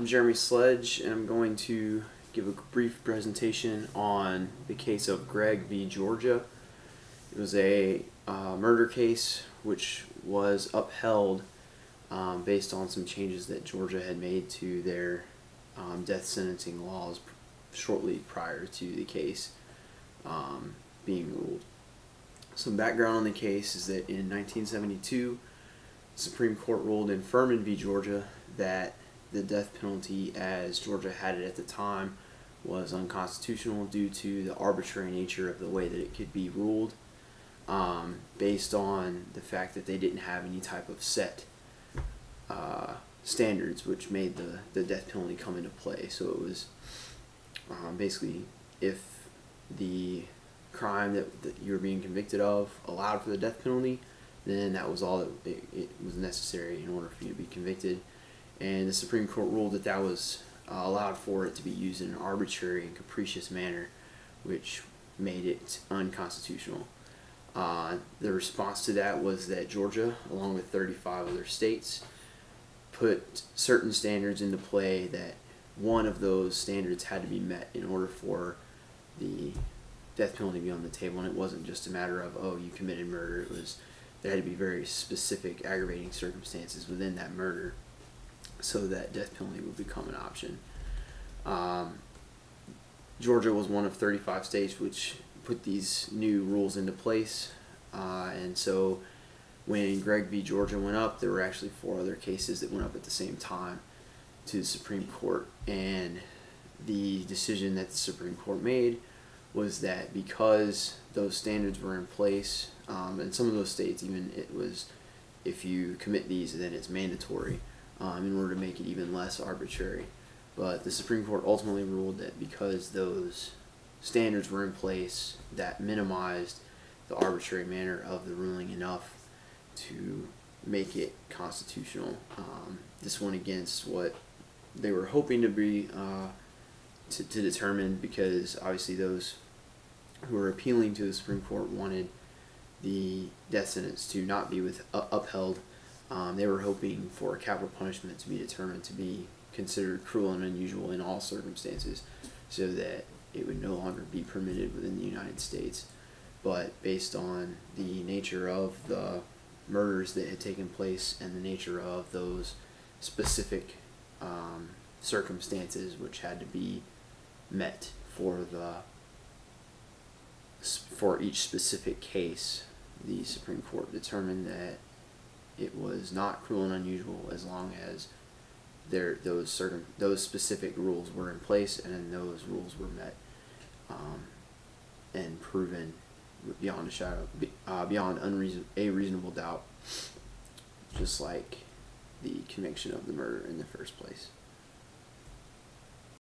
I'm Jeremy Sledge, and I'm going to give a brief presentation on the case of Gregg v. Georgia. It was a murder case which was upheld based on some changes that Georgia had made to their death sentencing laws shortly prior to the case being ruled. Some background on the case is that in 1972, the Supreme Court ruled in Furman v. Georgia that the death penalty as Georgia had it at the time was unconstitutional due to the arbitrary nature of the way that it could be ruled, based on the fact that they didn't have any type of set standards which made the death penalty come into play. So it was basically, if the crime that you were being convicted of allowed for the death penalty, then that was all that it was necessary in order for you to be convicted. And the Supreme Court ruled that that was allowed for it to be used in an arbitrary and capricious manner, which made it unconstitutional. The response to that was that Georgia, along with 35 other states, put certain standards into play, that one of those standards had to be met in order for the death penalty to be on the table. And it wasn't just a matter of, oh, you committed murder. It was, there had to be very specific aggravating circumstances within that murder so that death penalty would become an option. Georgia was one of 35 states which put these new rules into place, and so when Gregg v. Georgia went up, there were actually 4 other cases that went up at the same time to the Supreme Court, and the decision that the Supreme Court made was that because those standards were in place, and some of those states even, it was, if you commit these, then it's mandatory, in order to make it even less arbitrary. But the Supreme Court ultimately ruled that because those standards were in place, that minimized the arbitrary manner of the ruling enough to make it constitutional. This went against what they were hoping to be to determine, because obviously those who were appealing to the Supreme Court wanted the death sentence to not be upheld. They were hoping for capital punishment to be determined to be considered cruel and unusual in all circumstances, so that it would no longer be permitted within the United States. But based on the nature of the murders that had taken place and the nature of those specific circumstances which had to be met for each specific case, the Supreme Court determined that it was not cruel and unusual as long as those specific rules were in place and those rules were met and proven beyond a shadow, beyond a reasonable doubt, just like the conviction of the murder in the first place.